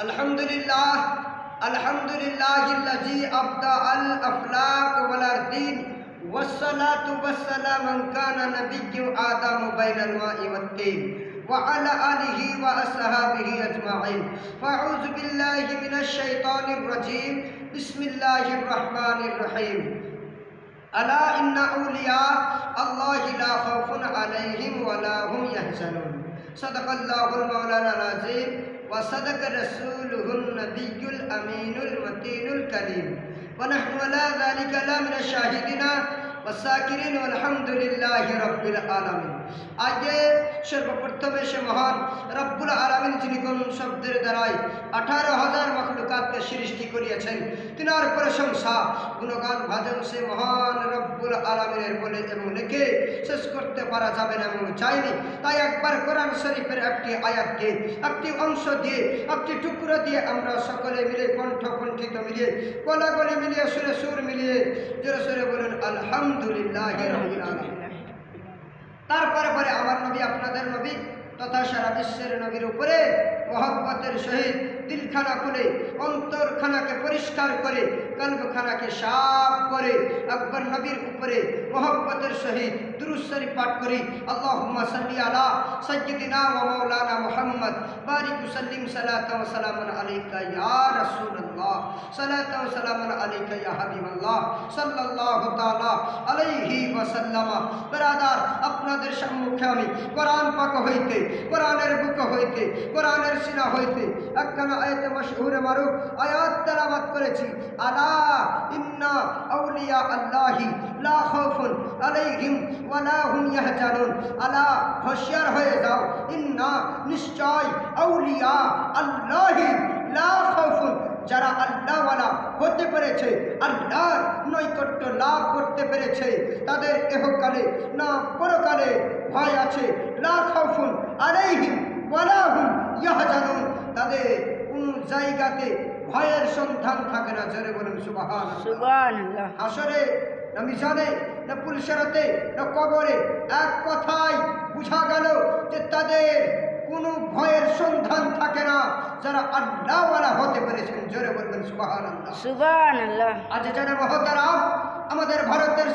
अल्हम्दुलिल्लाह अल्हम्दुलिल्लाहिल्लज़ी अब्दअल अफ़लाक वल अर्दीन वस्सलातु वस्सलामु मन काना नबिय्यु आदम बैनल माइ वत्तीन व अला आलिहि व अस्हाबिहि अजमाइन फ़अऊज़ु बिल्लाहि मिनश शैतानिर रजीम बिस्मिल्लाहिर रहमानिर रहीम अला इन्ना औलिया अल्लाहि ला खौफुन अलैहिम व ला हुम यहज़नून सदक़ल्लाहुल मौलानाल अज़ीम व सदक़ रसूलुहुन नबियुल अमीनुल मतीनुल करीम व नहनु अला ज़ालिका लमिनश शाहिदीन वस्साकिरीन वल्हम्दुलिल्लाहि रब्बिल आलमीन। आइए सर्वप्रथम से महान रब्बुल आलमीन যিনি কোন শব্দের দ্বারাই 18,000 মখলুকাতকে সৃষ্টি করিয়েছেন তিনার প্রশংসা গুণগান ভাজন সে মহান রব্বুল আলমিনের বলে এবং লিখে শেষ করতে পারা যাবে না এবং চাইনি। তাই একবার কোরআন শরীফের একটি আয়াত দিয়ে একটি অংশ দিয়ে একটি টুকরো দিয়ে আমরা সকলে মিলে কণ্ঠিত মিলিয়ে গলাগলি মিলিয়ে সুরে সুর মিলিয়ে জোরে সোরে বলুন আলহামদুলিল্লাহি রাব্বিল আলামিন। তারপরে পরে আমার নবী আপনাদের নবী তথা সারা বিশ্বের নবীর উপরে মহব্বতের সহিত দিলখানা খুলে অন্তরখানাকে পরিষ্কার করে কলবখানাকে সাফ করে আকবর নবীর উপরে মহব্বতের সহিত দুরূদ শরীফ পাঠ করি। আল্লাহুম্মা সাল্লি আলা সাইয়্যিদিনা ওয়া মাওলানা মুহাম্মদ বারিক সাল্লিম সালাতাও ওয়া সালামান আলাইকা ইয়া রাসূলুল্লাহ সালাতাও ওয়া সালামান আলাইকা ইয়া হাবিবাল্লাহ সাল্লাল্লাহু তাআলা আলাইহি ওয়া সাল্লামা। ব্রাদার, আপনাদের সম্মুখে আমি কোরআন পাক হইতে কোরআনের বুক হইতে কোরআনের সিনা হইতে একখানা আয়াতে মশহুরে মারুফ আয়াত তেলাওয়াত করেছি। আলা ইন্না আউলিয়া আল্লাহি লা খাউফুন আলাইহিম ওয়া লা হুম ইয়াহজানুন। আলা, হুঁশিয়ার হয়ে যাও, ইন্না, নিশ্চয়, আউলিয়া আল্লাহি লা খাউফুন, যারা আল্লাহওয়ালা হতে পেরেছে, আল্লাহর নৈকট্য লাভ করতে পেরেছে, তাদের ইহকালে না পরকালে ভয় আছে। লা খাউফুন আলাইহিম ওয়া লা হুম ইয়াহজানুন, তাদের কোন জায়গাতে ভয়ের সন্ধান থাকে না। জোরে বলুন সুবহানাল্লাহ সুবহানাল্লাহ। হাসরে না মিজানে না পুলসিরাতে না কবরে এক কথায় বুঝা গেল যে তাদের কোনো ভয়ের সন্ধান থাকে না যারা আল্লাহওয়ালা হতে পেরেছেন। জোরে বলবেন সুবহানাল্লাহ সুবহানাল্লাহ। আজ জানা মহতারাম, আমাদের ভারতের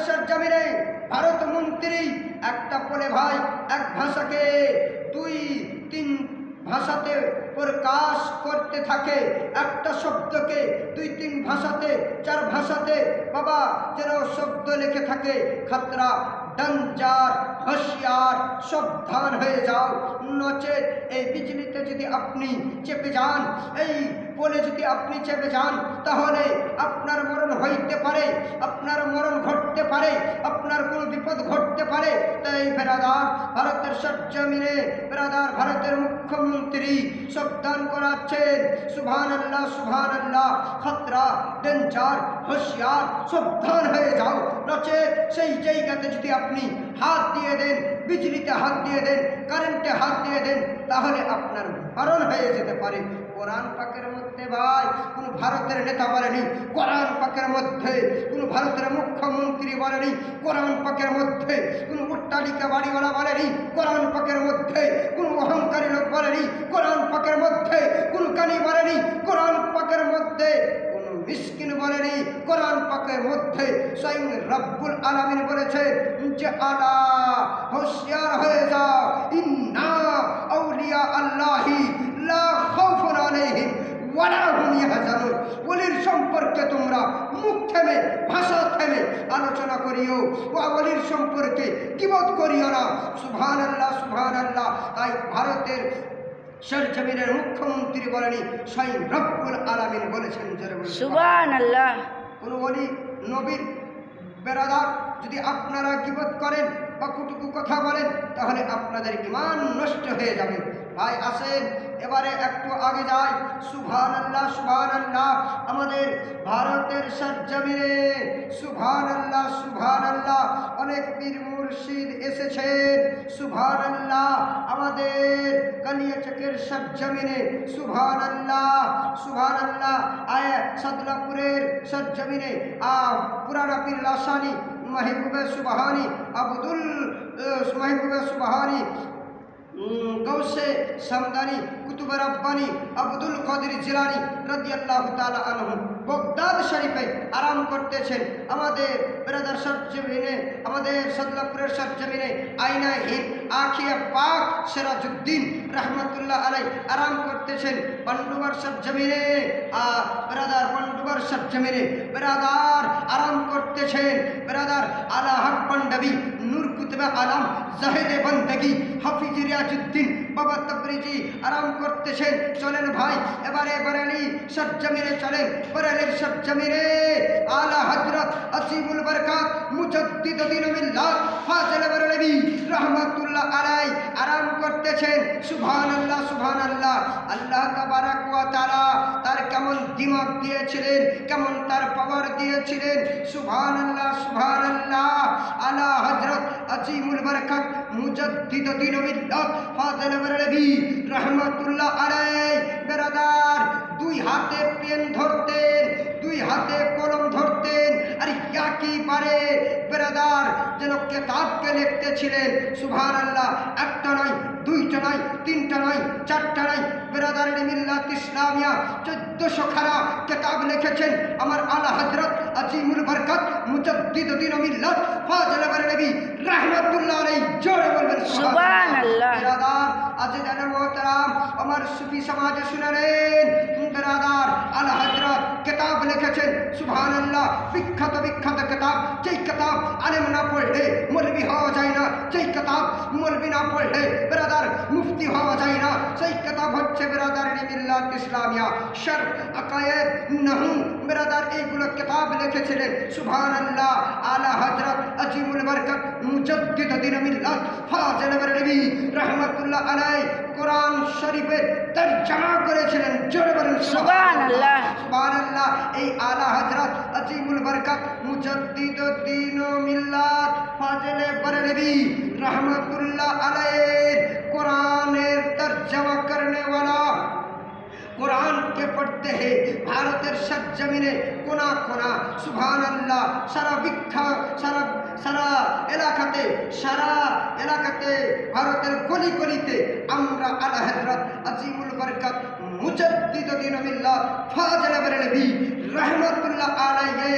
সরজমিনে ভারত মন্ত্রী একটা বলে ভাই এক ভাষাকে 2-3 ভাষাতে প্রকাশ করতে থাকে, একটা শব্দকে 2-3 ভাষাতে 4 ভাষাতে বাবা যেন শব্দ লিখে থাকে। খাতরা, ডঞ্জার, হুঁশিয়ার, সাবধান হয়ে যাও, নচেত এই বিজলিতে যদি আপনি চেপে যান, এই বলে যদি আপনি চেপে যান, তাহলে আপনার মরণ হইতে পারে, আপনার মরণ ঘটতে পারে, আপনার কোনো বিপদ ঘটতে পারে। তাই বেরাদার, ভারতের সরজমিনে বেরাদার ভারতের মুখ্যমন্ত্রী সাবধান করাচ্ছেন, সুবহানাল্লাহ সুবহানাল্লাহ। খাতরা, ডেঞ্জার, হুঁশিয়ার, সাবধান হয়ে যাও, নচেত সেই জায়গাতে যদি আপনি হাত দিয়ে দেন, বিজলিতে হাত দিয়ে দেন, কারেন্টে হাত দিয়ে দেন, তাহলে আপনার মরণ হয়ে যেতে পারে। কোরআন পাকের মধ্যে ভাই কোন ভারতের নেতা বলেনি, কোরআন পাকের মধ্যে কোন ভারতের মুখ্যমন্ত্রী বলেনি, কোরআন পাকের মধ্যে কোন অট্টালিকা বাড়িওয়ালা বলেনি, কোরআন পাকের মধ্যে কোন অহংকারী লোক বলেনি, কোরআন পাকের মধ্যে কোন কানি বলেনি, কোরআন পাকের মধ্যে কোন মিসকিন বলেনি। কোরআন পাকের মধ্যে স্বয়ং রব্বুল আলামিন বলেছে যে আলা, হুঁশিয়ার হয়ে যাও, ইন্না আউলিয়া আল্লাহি লা খাউফুন আলাইহিম ওয়া লা হুম ইয়াহজানুন। ওলির সম্পর্কে তোমরা মুখ থেমে, ভাষা থেমে আলোচনা করিও, ওলির সম্পর্কে কিবত করিও না। সুবহানাল্লাহ সুবহানাল্লাহ। তাই ভারতের সরজমিনের মুখ্যমন্ত্রী বলেনি, স্বয়ং রব্বুল আলামিন বলেছেন। সুবহানাল্লাহ। কোন ওলি নবীর বেরাদার যদি আপনারা কিবত করেন বা কুটুকু কথা বলেন, তাহলে আপনাদের ঈমান নষ্ট হয়ে যাবে। ভাই আসেন এবারে একটু আগে যাই। সুবহানাল্লাহ সুবহানাল্লাহ। আমাদের ভারতের সরজমিনে সুবহানাল্লাহ সুবহানাল্লাহ অনেক পীর মুর্শিদ এসেছেন। সুবহানাল্লাহ। আমাদের কালিয়াচকের সরজমিনে সুবহানাল্লাহ সুবহানাল্লাহ। আয় সাদলাপুরের সরজমিনে পুরানা পীর লাসানি महबूब सुबहानी अब्दुल महबूब सुबहानी গৌসে সামদানি কুতুব রব্বানি আব্দুল কাদের জিলানী রাদিয়াল্লাহু তাআলা আনহু বাগদাদ শরীফে আরাম করতেছেন। আমাদের ব্রাদার সরজমিনে, আমাদের সদলাপুরের সরজমিনে আয়নায় হিন্দ আখিয়া পাক সিরাজউদ্দিন রহমতুল্লাহ আলাই আরাম করতেছেন। পান্ডুয়ার সরজমিনে ব্রাদার পান্ডুয়ার সরজমিনে ব্রাদার আরাম করতেছেন। ব্রাদার আলা হক পান্ডবী নূর কুতুবে আলম জাহেদে বন্দগি হাফিজ রিয়াজউদ্দিন বাবা তাবরিজি আরাম করতেছেন। চলেন ভাই এবারে বরেলি সরজমিনে চলেন। বরেলির সরজমিনে আলা হযরত আসিমুল বরকাত মুজাদ্দিদ দ্বীন মিল্লাত ফাজিল বরেলভী রহমাতুল্লাহ আলাই আরাম করতেছেন। সুবহানাল্লাহ সুবহানাল্লাহ। আল্লাহ তাবারাক ওয়া তাআলা তার কেমন দিমাগ দিয়েছিলেন, কেমন তার পাওয়ার দিয়েছিলেন। সুবহানাল্লাহ সুবহানাল্লাহ। আলা হযরত আসিমুল বরকাত মুজাদ্দিদ দ্বীন মিল্লাত ফাজিল বরেলভী রহমাতুল্লাহ আলাই বেরাদার দুই হাতে পেন ধরতেন, দুই হাতে কলম ধরতেন, আর একেবারে বেরাদার যেন কিতাবকে লিখতেছিলেন। সুবহানাল্লাহ। একটা নয়, দুইটা নয়, তিনটা নয়, চারটা নয়, বেরাদার মিল্লাত ইসলামিয়া 1400 খানা কিতাব লিখেছেন আমার আলা হযরত আসিমুল বরকাত মুজাদ্দিদ দ্বীন মিল্লাত ফাজিল বরেলভী রহমাতুল্লাহ আলাইহি। জোরে বলবেন সুবহানাল্লাহ। বেরাদার আজিজান মোহতারাম আমার সুফি সমাজে শুনালেন বেরাদার আলা হযরত কিতাব লিখেছেন। সুবহানাল্লাহ। বিখ্যাত বিখ্যাত কিতাব, যেই কিতাব আলেম না পড়লে মৌলবি হওয়া যায় না, যেই কিতাব মৌলবি না পড়লে বেরাদার মুফতি হওয়া যায় না, সেই কিতাব হচ্ছে বেরাদার মিল্লাত ইসলামিয়া শরফ আকায়েদ নহু বেরাদার এইগুলো কিতাব লিখেছিলেন। সুবহানাল্লাহ। আলা হযরত আসিমুল বরকাত মুজাদ্দিদ দ্বীন মিল্লাত ফাজিল বরেলভী রহমাতুল্লাহ আলাই কোরআন শরীফের তরজমা করেছিলেন। জোরে বলেন সুবহানাল্লাহ সুবহানাল্লাহ। এই আলা হযরত আসিমুল বরকাত মুজাদ্দিদ দ্বীন মিল্লাত ফাজিল বরেলভী রহমাতুল্লাহ আলাইহির কোরআনের তরজমা करने वाला कुरान के पढ़ते हैं भारतेर सरजमीने कोना कोना। सुबहानाल्लाह। सारा विख्या सारा एलाकाते भारतेर गली गलिते आमरा आला हजरत আসিমুল বরকাত মুজাদ্দিদ দ্বীন মিল্লাত ফাজিল বরেলভী রহমাতুল্লাহ আলাইহি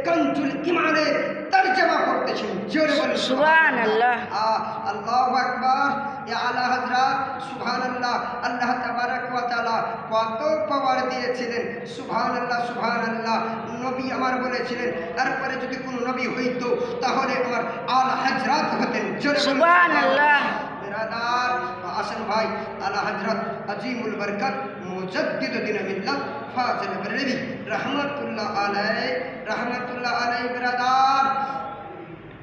কানজুল ঈমানের তরজমা করতেছেন। জোরে বলেন সুবহানাল্লাহ। আল্লাহু আকবার। ইয়া আলা হযরত সুবহানাল্লাহ। আল্লাহ তাবারাক ওয়া তাআলা কত পাওয়ার দিয়েছিলেন। সুবহানাল্লাহ সুবহানাল্লাহ। নবী আমার বলেছিলেন তারপরে যদি কোনো নবী হইতো তাহলে আমার আলা হযরত হতেন। জোরে সুবহানাল্লাহ। বেরাদার আসেন ভাই আলা হযরত আসিমুল বরকাত মুজাদ্দিদ দ্বীন মিল্লাত ফাজিল বরেলভী রহমাতুল্লাহ আলাইহি বেরাদার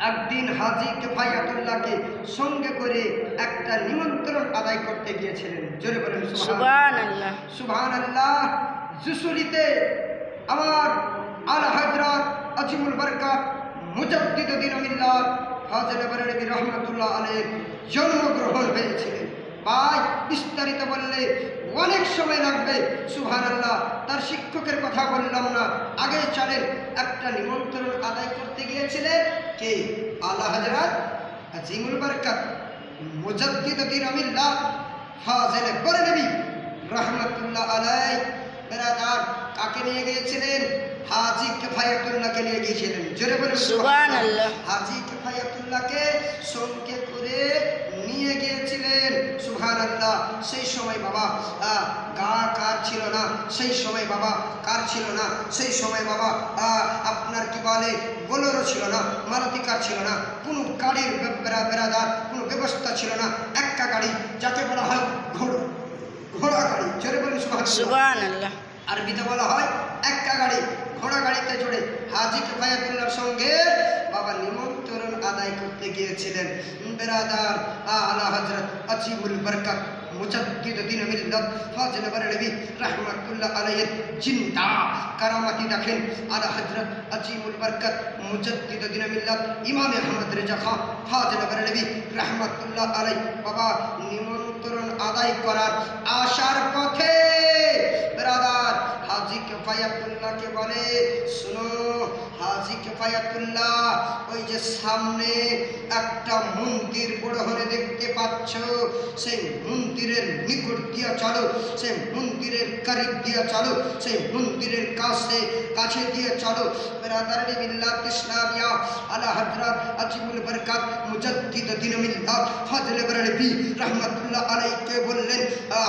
একদিন হাজী কিফায়াতুল্লাহকে সঙ্গে করে একটা নিমন্ত্রণ আদায় করতে গিয়েছিলেন। জোরে বলেন সুবহানাল্লাহ সুবহানাল্লাহ। যশোরিতে আমার আলা হযরত আসিমুল বরকাত মুজাদ্দিদ দ্বীন মিল্লাত ফাজিল বরেলভী রহমাতুল্লাহ আলাইহি জন্মগ্রহণ হয়েছিলেন। ভাই বিস্তারিত বললে অনেক সময় লাগবে। সুবহানাল্লাহ। তার শিক্ষকের কথা বললাম না, আগে চলেন একটা নিমন্ত্রণ আদায় করতে গিয়েছিলেন কে? আলা হযরত আসিমুল বরকাত মুজাদ্দিদ দ্বীন মিল্লাত ফাজিল বরেলভী রহমাতুল্লাহ আলাইহি বেরাদার কাকে নিয়ে গিয়েছিলেন? হাজী কিফায়াতুল্লাহকে নিয়ে গিয়েছিলেন। জোরে বলেন সুবহানাল্লাহ। হাজী কিফায়াতুল্লাহকে সঙ্গে করে নিয়ে গিয়েছিলেন। সুবহানাল্লাহ। সেই সময় বাবা কার ছিল না, সেই সময় বাবা কার ছিল না, সেই সময় বাবা আপনার কি বলে বোলেরো ছিল না, মারুতি কার ছিল না, কোনো গাড়ির বেরাদার কোনো ব্যবস্থা ছিল না। একটা গাড়ি যাকে বলা হয় ঘোড়া গাড়ি। জোরে বলেন সুবহানাল্লাহ। আরবিতে বলা হয় একটা গাড়ি, ঘোড়া গাড়িতে চড়ে হাজী কিফায়াতুল্লাহর সঙ্গে বাবা নিমন্ত্রণ আদায় করতে গিয়েছিলেন। বেরাদার আলা হযরত আসিমুল বরকাত মুজাদ্দিদ দ্বীন মিল্লাত ফাজিল বরেলভী রহমাতুল্লাহ আলাইহির জিন্দা কারামাতি দেখেন। আলা হযরত আসিমুল বরকাত মুজাদ্দিদ দ্বীন মিল্লাত ইমাম আহমদ রেজা খান ফাজিল বরেলভী রহমাতুল্লাহ আলাইহি বাবা নিমন্ত্রণ আদায় করার আশার পথে বেরাদার হাজী কিফায়াতুল্লাহকে বলে, শুনো হাজী কিফায়াতুল্লাহ ওই যে সামনে একটা মন্দির বড় হলে দেখতে পাচ্ছ, সেই মন্দিরের নিকট দিয়া চলো, সেই মন্দিরের কারিব দিয়া চলো, সেই মন্দিরের কাছে দিয়ে চলো। বিরাদারানি মিল্লাত ইসলামিয়া আলা হযরত আজিমুল বরকত মুজাদ্দিদ দ্বীন মিল্লাত ফজলে বরেলভী রহমাতুল্লাহ আলাইহি বললেন,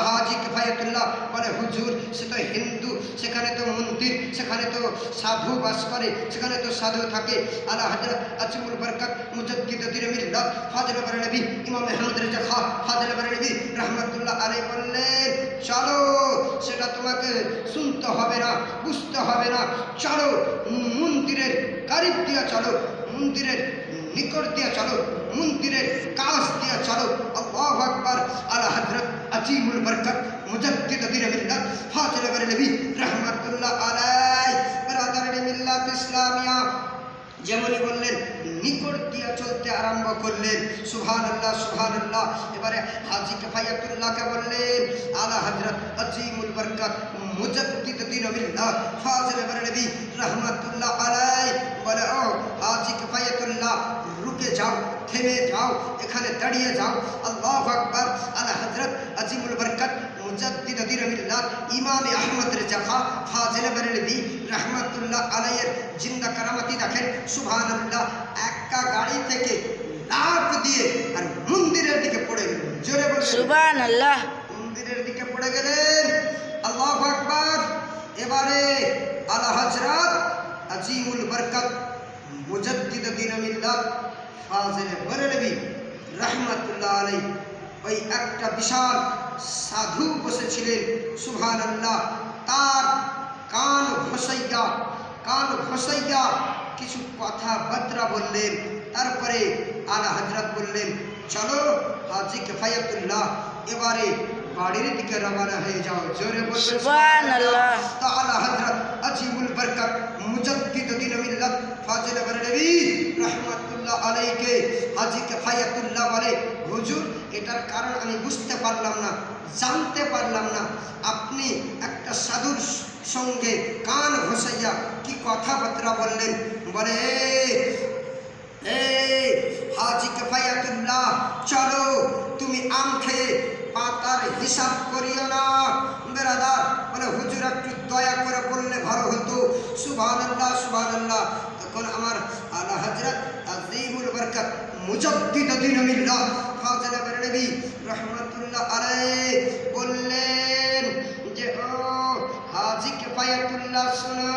হাজী কিফায়াতুল্লাহ বলে, হুজুর সে তো হিন্দু, সেখানে তো মন্দির, সেখানে তো সাধু বাস করে, সেখানে তো সাধু থাকে। আলা হযরত আজিমুল বরকত মুজাদ্দিদ দ্বীন মিল্লাত ফজলে বরেলভী ইমাম আহমদ রেজা খাঁ ফজলে বরেলভী রহমাতুল্লাহ আলাইহি বললেন, চলো, সেটা তোমাকে শুনতে হবে না, বুঝতে হবে না, চলো মন্দিরের কারিব দিয়া চলো, মন্দিরের নিকট দিয়া চলো, মন্দিরের কাছ দিয়া চলো। আল্লাহু আকবার। আলা হযরত আজিমুল বরকত মুজাদ্দিদ দ্বীন মিল্লাত ফজলে বরেলভী রহমাতুল্লাহ আলাইহি বিরাদারানি মিল্লাত ইসলামিয়া যেমনই বললেন, নিকট দিয়া চলতে আরম্ভ করলেন। সুবহানাল্লাহ, সুবহানাল্লাহ। এবারে হাজী কিফায়াতুল্লাহকে বললেন, আলা হযরত আজিমুল বরকত মুজাদ্দিদ দ্বীন মিল্লাত ফজলে বরেলভী রহমাতুল্লাহ আলাইহি বলে, ও হাজী কিফায়াতুল্লাহ, রুকে যাও, থেমে যাও, এখানে দাঁড়িয়ে যাও। আল্লাহু আকবার। আলা হযরত আজিমুল বরকত মুজাদ্দিদ দ্বীন মিল্লাত ইমাম আহমদ রেজা খাঁ ফজলে বরেলভী রহমাতুল্লাহ আলাইহির জিন্দা কারামাতি দেখেন। সুবহানাল্লাহ। একটা গাড়ি থেকে লাফ দিয়ে আর মন্দিরের দিকে পড়ে গেলেন। জোরে বলুন সুবহানাল্লাহ। মন্দিরের দিকে পড়ে গেলেন। আল্লাহু আকবার। এবারে আলা হযরত আজিমুল বরকত মুজাদ্দিদ দ্বীন মিল্লাত ফজলে বরেলভী রহমাতুল্লাহ আলাইহি ওই একটা বিশাল সাধু বসেছিলেন। সুবহানাল্লাহ। তার কান ঘষাইয়া কিছু কথাবার্তা বললেন। তারপরে আলা হযরত বললেন, চলো হাজী কিফায়াতুল্লাহ, এবারে বাড়ির দিকে রওনা হয়ে যাও। জোরে বলুন সুবহানাল্লাহ। তো আলা হযরত আজিমুল বরকত মুজাদ্দিদ দ্বীন মিল্লাত ফজলে বরেলভী রহমাতুল্লাহ আলাইহি হাজী কিফায়াতুল্লাহ বলে, হুজুর, এটার কারণ আমি বুঝতে পারলাম না, জানতে পারলাম না। আপনি একটা সাধুর সঙ্গে কান ঘষাইয়া কি কথাবার্তা বললেন? বলে, হাজী কিফায়াতুল্লাহ, চলো, তুমি আম খেয়ে পাতার হিসাব করিও না। বেরাদার বলে, হুজুর, একটু দয়া করে বললে ভালো হতো। সুবহানাল্লাহ, সুবহানাল্লাহ। তখন আমার আলা হযরত আজিমুল বরকত মুজাদ্দিদ দ্বীন মিল্লাত ফজলে বরেলভী রহমাতুল্লাহ আলাইহি বললেন যে, ও হাজী কিফায়াতুল্লাহ, শোনো,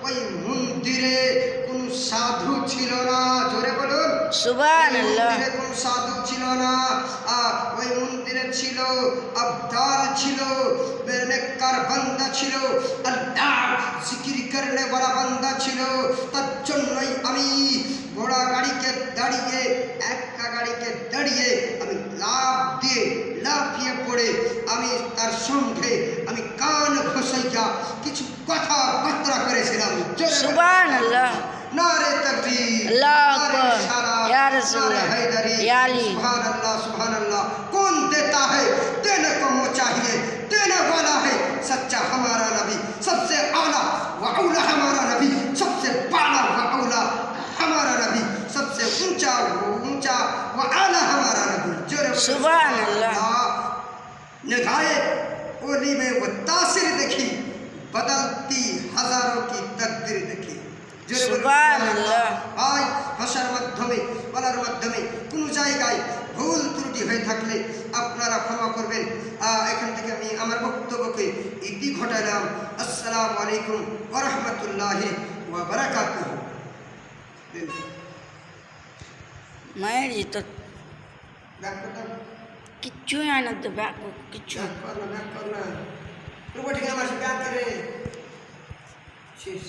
ওই মন্দিরে কোন সাধু ছিল না। জোরে বলুন সুবহানাল্লাহ। মন্দিরে কোন সাধু ছিল না। ওই মন্দিরে ছিল আবদাল, ছিল নেককার বান্দা, ছিল আল্লাহ জিকির করলে বড় বান্দা ছিল। তার জন্যই আমি ঘোড়া গাড়িকে দাঁড়িয়ে, একা গাড়িকে দাঁড়িয়ে আমি লাফিয়ে পড়ে আমি তার সঙ্গে আমি কান ঘষাইয়া কিছু কথাবার্তা করেছিলাম। সুবহানাল্লাহ। नारे तकबीर, अल्लाह नारे अकबर, रिसाला, या रसूल, नारे हैदरी, या अली। सुभान अल्लाह, सुभान अल्लाह। कौन देता है? देने को वो चाहिए, देने वाला है सच्चा हमारा नबी, सबसे आला व औला हमारा नबी, सबसे बाला व औला हमारा नबी, सबसे ऊंचा व आला हमारा नबी। सुभान अल्लाह। निगाहे ओली में वो तासीर देखी, बदलती हजारों की तकदीर देखी। সুবহানাল্লাহ। ভাই, ভাষার মাধ্যমে, বলার মাধ্যমে কোনো জায়গায় ভুল ত্রুটি হয়ে থাকলে আপনারা ক্ষমা করবেন। এখান থেকে আমি আমার বক্তব্যকে ইতি ঘটালাম। আসসালামু আলাইকুম ওয়া রাহমাতুল্লাহি ওয়া বারাকাতুহু। মায়ের তো ব্যাক করতাম, কিচ্ছু হয় না, তো ব্যাক কিচ্ছু ব্যাক কর না রোবটিক আমার ব্যাক করে শেষ